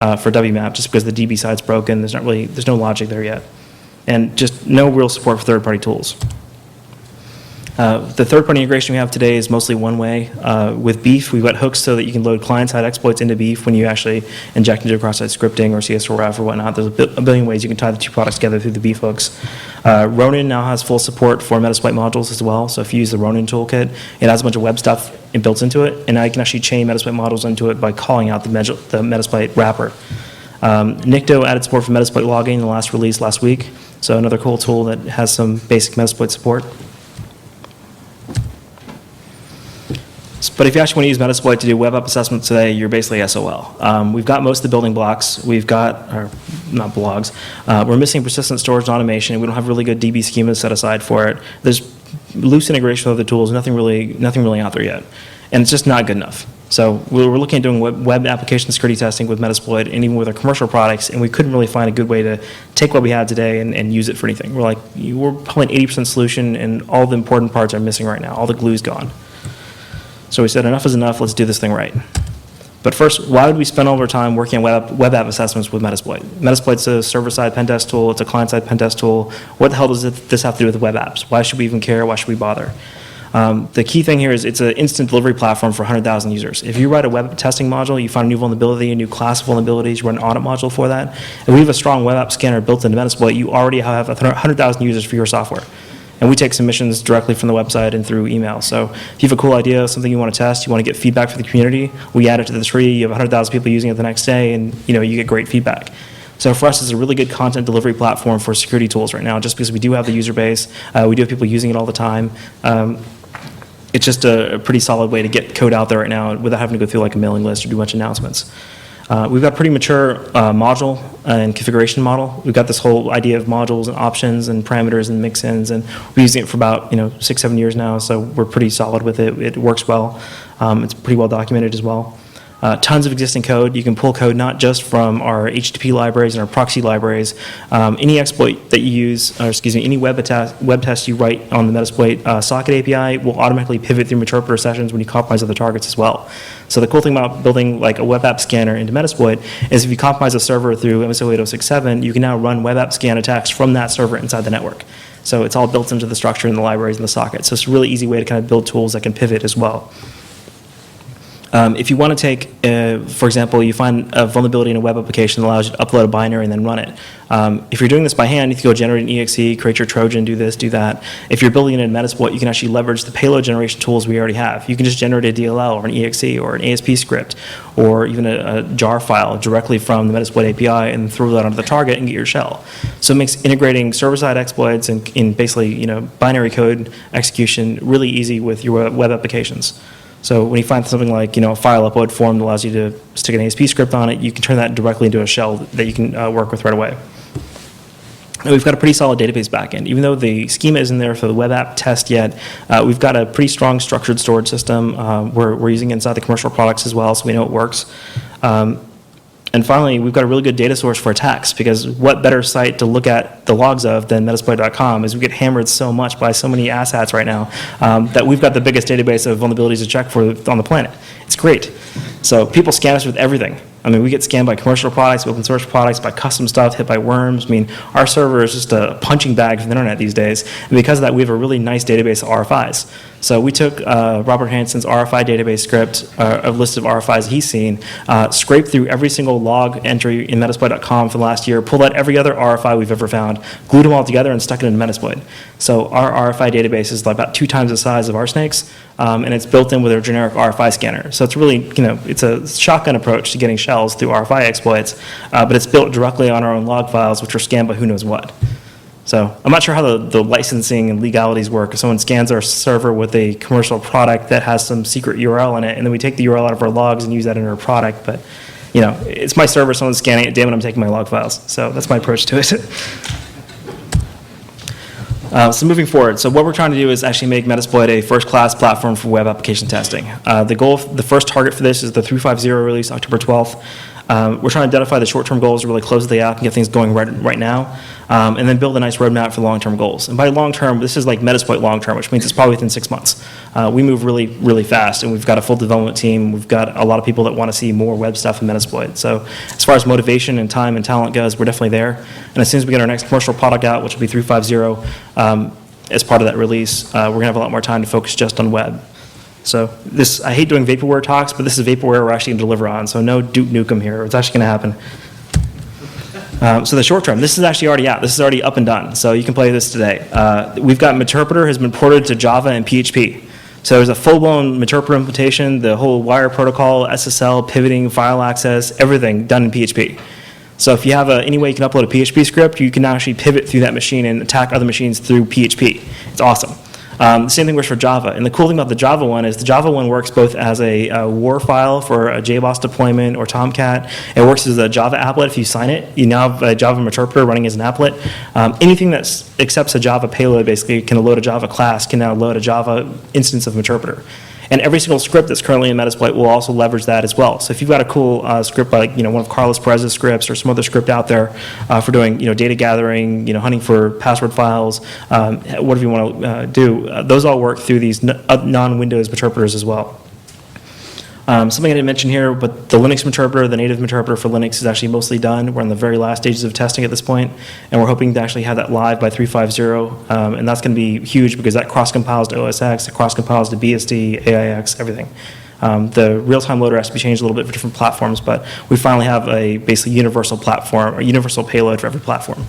for WMap, just because the DB side's broken. There's no logic there yet, and just no real support for third-party tools. The third-party integration we have today is mostly one way. With Beef, we've got hooks so that you can load client-side exploits into Beef when you actually inject into cross-site scripting or CS4F or whatnot. There's a billion ways you can tie the two products together through the Beef hooks. Ronin now has full support for Metasploit modules as well. So if you use the Ronin toolkit, it has a bunch of web stuff built into it, and now you can actually chain Metasploit modules into it by calling out the Metasploit wrapper. Nikto added support for Metasploit logging in the last release last week. So another cool tool that has some basic Metasploit support. But if you actually want to use Metasploit to do web app assessments today, you're basically SOL. We've got most of the building blocks. We've got, or not blogs, we're missing persistent storage and automation. We don't have really good DB schemas set aside for it. There's loose integration with other tools, nothing really out there yet. And it's just not good enough. So we're looking at doing web application security testing with Metasploit and even with our commercial products, and we couldn't really find a good way to take what we had today and use it for anything. We're probably an 80% solution, and all the important parts are missing right now. All the glue's gone. So we said, enough is enough, let's do this thing right. But first, why would we spend all of our time working on web app assessments with Metasploit? Metasploit's a server-side pen test tool, it's a client-side pen test tool. What the hell does this have to do with web apps? Why should we even care? Why should we bother? The key thing here is it's an instant delivery platform for 100,000 users. If you write a web testing module, you find a new vulnerability, a new class of vulnerabilities, you run an audit module for that, and we have a strong web app scanner built into Metasploit, you already have 100,000 users for your software. And we take submissions directly from the website and through email. So if you have a cool idea, something you want to test, you want to get feedback from the community, we add it to the tree, you have 100,000 people using it the next day, and you get great feedback. So for us, it's a really good content delivery platform for security tools right now, just because we do have the user base, we do have people using it all the time. It's just a pretty solid way to get code out there right now without having to go through like a mailing list or do a bunch of announcements. We've got a pretty mature module and configuration model. We've got this whole idea of modules and options and parameters and mix-ins, and we're using it for about 6-7 years now, so we're pretty solid with it. It works well. It's pretty well documented as well. Tons of existing code. You can pull code not just from our HTTP libraries and our proxy libraries. Any exploit that you use, or excuse me, any web test you write on the Metasploit socket API will automatically pivot through Meterpreter sessions when you compromise other targets as well. So the cool thing about building like a web app scanner into Metasploit is if you compromise a server through MSO 8067, you can now run web app scan attacks from that server inside the network. So it's all built into the structure and the libraries and the sockets. So it's a really easy way to kind of build tools that can pivot as well. If you want to take, for example, you find a vulnerability in a web application that allows you to upload a binary and then run it. If you're doing this by hand, you can go generate an EXE, create your Trojan, do this, do that. If you're building it in Metasploit, you can actually leverage the payload generation tools we already have. You can just generate a DLL or an EXE or an ASP script or even a jar file directly from the Metasploit API and throw that onto the target and get your shell. So it makes integrating server-side exploits and in basically binary code execution really easy with your web applications. So when you find something like a file upload form that allows you to stick an ASP script on it, you can turn that directly into a shell that you can work with right away. And we've got a pretty solid database backend. Even though the schema isn't there for the web app test yet, we've got a pretty strong structured storage system. We're using it inside the commercial products as well, so we know it works. And finally, we've got a really good data source for attacks, because what better site to look at the logs of than Metasploit.com, as we get hammered so much by so many asshats right now that we've got the biggest database of vulnerabilities to check for on the planet. It's great. So people scan us with everything. I mean, we get scanned by commercial products, open source products, by custom stuff, hit by worms. I mean, our server is just a punching bag for the internet these days. And because of that, we have a really nice database of RFIs. So we took Robert Hansen's RFI database script, a list of RFIs he's seen, scraped through every single log entry in Metasploit.com for the last year, pulled out every other RFI we've ever found, glued them all together, and stuck it into Metasploit. So our RFI database is like about 2 times the size of RSnake's, and it's built in with a generic RFI scanner. So it's really, it's a shotgun approach to getting shells through RFI exploits, but it's built directly on our own log files, which are scanned by who knows what. So I'm not sure how the licensing and legalities work. If someone scans our server with a commercial product that has some secret URL in it, and then we take the URL out of our logs and use that in our product, but it's my server, someone's scanning it, damn it, I'm taking my log files. So that's my approach to it. So moving forward, so what we're trying to do is actually make Metasploit a first-class platform for web application testing. The first target for this is the 3.50 release, October 12th. We're trying to identify the short-term goals to really close the app and get things going right now, and then build a nice roadmap for the long-term goals. And by long-term, this is like Metasploit long-term, which means it's probably within 6 months. We move really, really fast, and we've got a full development team. We've got a lot of people that want to see more web stuff in Metasploit. So as far as motivation and time and talent goes, we're definitely there. And as soon as we get our next commercial product out, which will be 3.5.0, as part of that release, we're going to have a lot more time to focus just on web. So this, I hate doing vaporware talks, but this is vaporware we're actually going to deliver on. So no Duke Nukem here. It's actually going to happen. So the short term, this is actually already out. This is already up and done. So you can play this today. We've got Meterpreter has been ported to Java and PHP. So there's a full-blown Meterpreter implementation, the whole wire protocol, SSL, pivoting, file access, everything done in PHP. So if you have any way you can upload a PHP script, you can actually pivot through that machine and attack other machines through PHP. It's awesome. The same thing works for Java. And the cool thing about the Java one is the Java one works both as a WAR file for a JBoss deployment or Tomcat. It works as a Java applet if you sign it. You now have a Java Meterpreter running as an applet. Anything that accepts a Java payload basically can load a Java class, can now load a Java instance of Meterpreter. And every single script that's currently in Metasploit will also leverage that as well. So if you've got a cool script like one of Carlos Perez's scripts or some other script out there for doing data gathering, hunting for password files, whatever you want to do, those all work through these non-Windows Meterpreters as well. Something I didn't mention here, but the Linux Meterpreter, the native Meterpreter for Linux is actually mostly done. We're in the very last stages of testing at this point, and we're hoping to actually have that live by 3.5.0, and that's going to be huge because that cross-compiles to OS X, it cross-compiles to BSD, AIX, everything. The real-time loader has to be changed a little bit for different platforms, but we finally have a basically universal platform, or universal payload for every platform.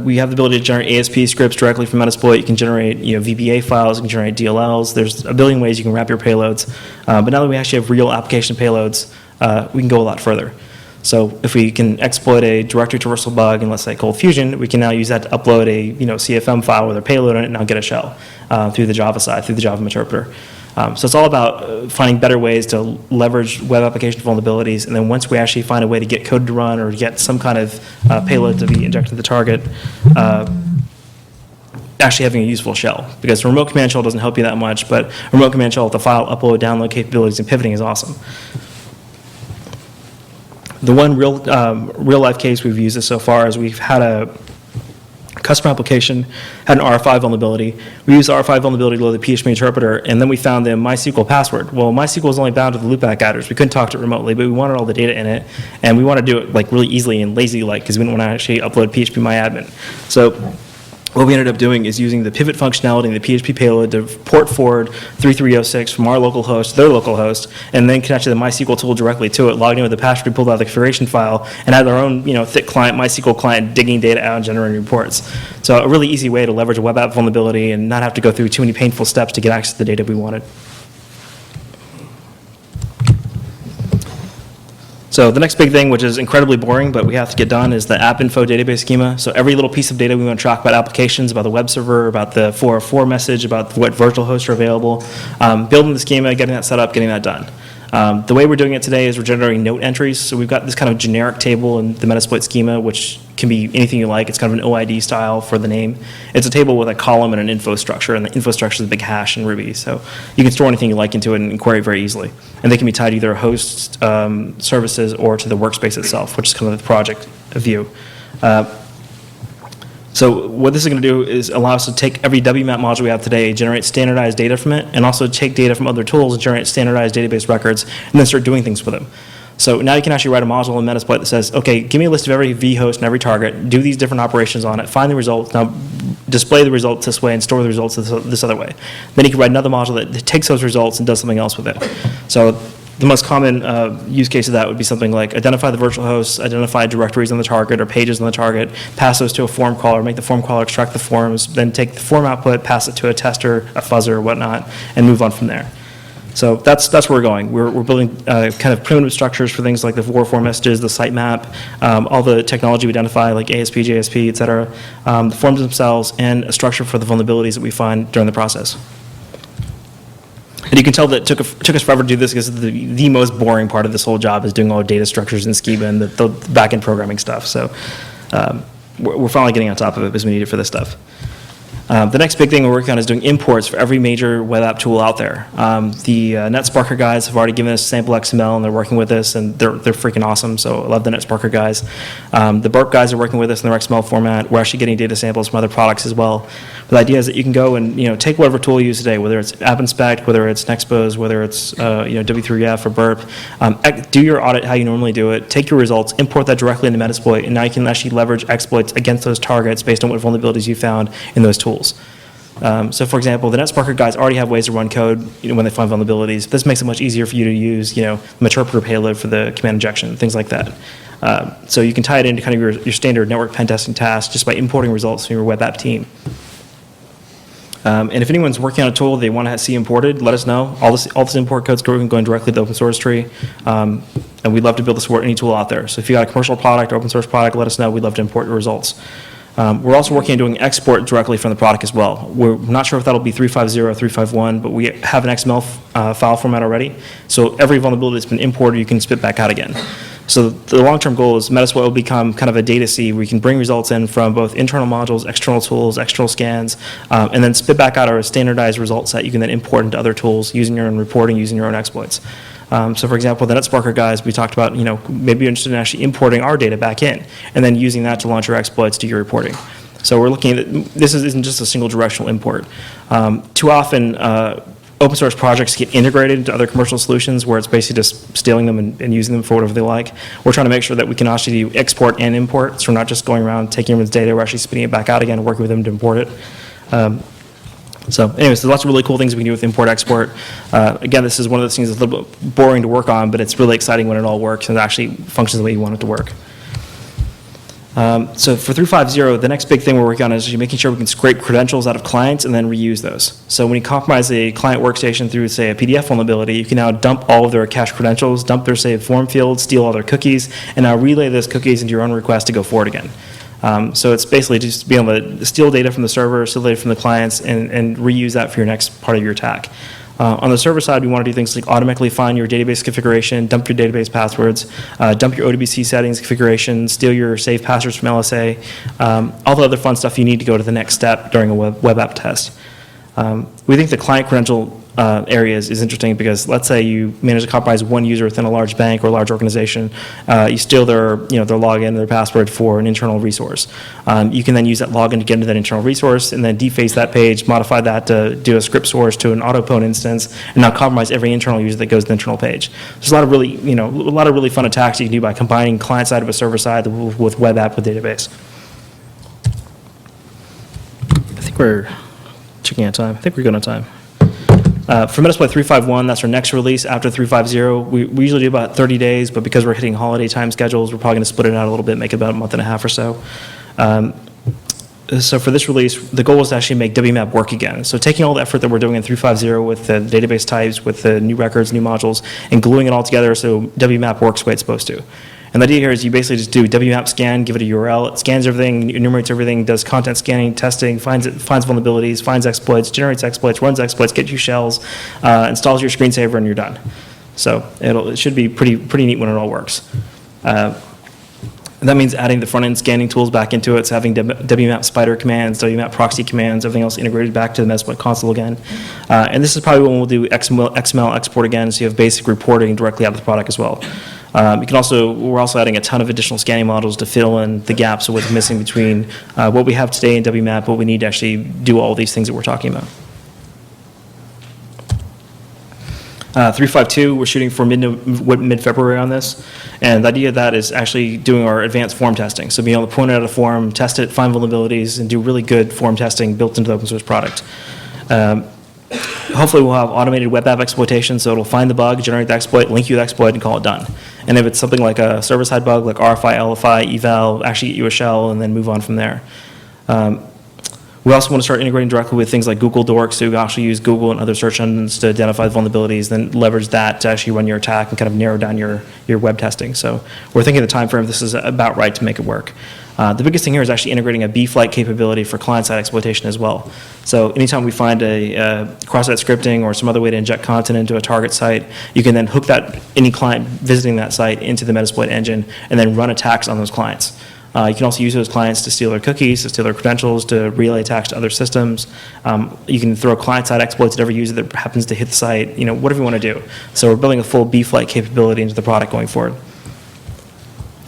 We have the ability to generate ASP scripts directly from Metasploit. You can generate VBA files, you can generate DLLs. There's a billion ways you can wrap your payloads. But now that we actually have real application payloads, we can go a lot further. So if we can exploit a directory traversal bug in, let's say, Cold Fusion, we can now use that to upload a CFM file with a payload on it and now get a shell through the Java side, through the Java Meterpreter. So it's all about finding better ways to leverage web application vulnerabilities, and then once we actually find a way to get code to run or get some kind of payload to be injected to the target, actually having a useful shell. Because remote command shell doesn't help you that much, but remote command shell with the file upload, download capabilities, and pivoting is awesome. The one real life case we've used this so far is we've had a customer application had an R5 vulnerability. We used the R5 vulnerability to load the PHP interpreter, and then we found the MySQL password. Well, MySQL is only bound to the loopback address. We couldn't talk to it remotely, but we wanted all the data in it, and we wanted to do it like really easily and lazy-like because we didn't want to actually upload PHP MyAdmin. So what we ended up doing is using the pivot functionality in the PHP payload to port forward 3306 from our local host to their local host, and then connect to the MySQL tool directly to it, logged in with the password, we pulled out the configuration file, and had our own thick client, MySQL client, digging data out and generating reports. So a really easy way to leverage a web app vulnerability and not have to go through too many painful steps to get access to the data we wanted. So the next big thing, which is incredibly boring, but we have to get done, is the AppInfo database schema. So every little piece of data we want to track about applications, about the web server, about the 404 message, about what virtual hosts are available, building the schema, getting that set up, getting that done. The way we're doing it today is we're generating note entries. So we've got this kind of generic table in the Metasploit schema, which can be anything you like. It's kind of an OID style for the name. It's a table with a column and an info structure, and the info structure is a big hash in Ruby. So you can store anything you like into it and query it very easily. And they can be tied to either host services or to the workspace itself, which is kind of the project view. So what this is going to do is allow us to take every WMap module we have today, generate standardized data from it, and also take data from other tools and generate standardized database records, and then start doing things with them. So now you can actually write a module in Metasploit that says, okay, give me a list of every vhost and every target, do these different operations on it, find the results, now display the results this way and store the results this other way. Then you can write another module that takes those results and does something else with it. So the most common use case of that would be something like identify the virtual hosts, identify directories on the target or pages on the target, pass those to a form caller, make the form caller extract the forms, then take the form output, pass it to a tester, a fuzzer, or whatnot, and move on from there. So that's where we're going. We're building kind of primitive structures for things like the 404 messages, the sitemap, all the technology we identify like ASP, JSP, et cetera, the forms themselves, and a structure for the vulnerabilities that we find during the process. And you can tell that it took us forever to do this because the most boring part of this whole job is doing all the data structures and schema and the back-end programming stuff. So we're finally getting on top of it because we need it for this stuff. The next big thing we're working on is doing imports for every major web app tool out there. The NetSparker guys have already given us sample XML, and they're working with us, and they're freaking awesome, so I love the NetSparker guys. The Burp guys are working with us in their XML format. We're actually getting data samples from other products as well. But the idea is that you can go and take whatever tool you use today, whether it's AppInspect, whether it's Nexpose, whether it's W3F or Burp. Do your audit how you normally do it, take your results, import that directly into Metasploit, and now you can actually leverage exploits against those targets based on what vulnerabilities you found in those tools. So for example, the NetSparker guys already have ways to run code when they find vulnerabilities. This makes it much easier for you to use Meterpreter payload for the command injection, things like that. So you can tie it into kind of your standard network pen testing task just by importing results from your web app team. And if anyone's working on a tool they want to see imported, let us know. All this import code's going directly to the open source tree. And we'd love to be able to support any tool out there. So if you got a commercial product or open source product, let us know. We'd love to import your results. We're also working on doing export directly from the product as well. We're not sure if that'll be 350 or 351, but we have an XML file format already. So every vulnerability that's been imported, you can spit back out again. So the long-term goal is Metasploit will become kind of a data sea where you can bring results in from both internal modules, external tools, external scans, and then spit back out a standardized result set you can then import into other tools using your own reporting, using your own exploits. So for example, the NetSparker guys, we talked about, maybe you're interested in actually importing our data back in and then using that to launch your exploits, do your reporting. So we're looking at, this isn't just a single directional import. Too often, open source projects get integrated into other commercial solutions where it's basically just stealing them and using them for whatever they like. We're trying to make sure that we can actually do export and import, so we're not just going around taking everyone's data, we're actually spitting it back out again and working with them to import it. So anyways, there's lots of really cool things we can do with import export. Again, this is one of those things that's a little bit boring to work on, but it's really exciting when it all works and it actually functions the way you want it to work. So for 350, the next big thing we're working on is making sure we can scrape credentials out of clients and then reuse those. So when you compromise a client workstation through, say, a PDF vulnerability, you can now dump all of their cached credentials, dump their saved form fields, steal all their cookies, and now relay those cookies into your own request to go forward again. So it's basically just being able to steal data from the server, steal data from the clients, and reuse that for your next part of your attack. On the server side, we want to do things like automatically find your database configuration, dump your database passwords, dump your OWC settings configuration, steal your saved passwords from LSA, all the other fun stuff you need to go to the next step during a web app test. We think the client credential area is interesting because let's say you manage to compromise one user within a large bank or a large organization, you steal their login, their password for an internal resource. You can then use that login to get into that internal resource and then deface that page, modify that to do a script source to an autopwn instance, and now compromise every internal user that goes to the internal page. There's a lot of really fun attacks you can do by combining client side of a server side with web app with database. I think we're checking out time. I think we're good on time. For Metasploit 351, that's our next release after 350. We usually do about 30 days, but because we're hitting holiday time schedules, we're probably going to split it out a little bit, make it about a month and a half or so. So for this release, the goal is to actually make WMap work again. So taking all the effort that we're doing in 350 with the database types, with the new records, new modules, and gluing it all together so WMap works the way it's supposed to. And the idea here is you basically just do WMap scan, give it a URL, it scans everything, enumerates everything, does content scanning, testing, finds vulnerabilities, finds exploits, generates exploits, runs exploits, gets you shells, installs your screensaver, and you're done. So it should be pretty neat when it all works. And that means adding the front-end scanning tools back into it, so having WMap spider commands, WMap proxy commands, everything else integrated back to the Metasploit console again. And this is probably when we'll do XML export again, so you have basic reporting directly out of the product as well. We're also adding a ton of additional scanning modules to fill in the gaps of what's missing between what we have today in WMap, what we need to actually do all these things that we're talking about. 352, we're shooting for mid-February on this, and the idea of that is actually doing our advanced form testing. So being able to point it at a form, test it, find vulnerabilities, and do really good form testing built into the open source product. Hopefully we'll have automated web app exploitation, so it'll find the bug, generate the exploit, link you the exploit, and call it done. And if it's something like a server-side bug, like RFI, LFI, eval, actually get you a shell, and then move on from there. We also want to start integrating directly with things like Google Dork, so you can actually use Google and other search engines to identify vulnerabilities, then leverage that to actually run your attack and kind of narrow down your web testing. So we're thinking the time frame, this is about right to make it work. The biggest thing here is actually integrating a B-flight capability for client-side exploitation as well. So anytime we find a cross-site scripting or some other way to inject content into a target site, you can then hook any client visiting that site into the Metasploit engine and then run attacks on those clients. You can also use those clients to steal their cookies, to steal their credentials, to relay attacks to other systems. You can throw client-side exploits at every user that happens to hit the site, whatever you want to do. So we're building a full B-Flight capability into the product going forward.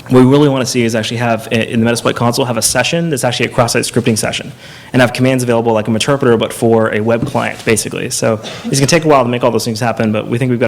What we really want to see is actually have, in the Metasploit console, have a session that's actually a cross-site scripting session, and have commands available like a Meterpreter, but for a web client, basically. So it's going to take a while to make all those things happen, but we think we've got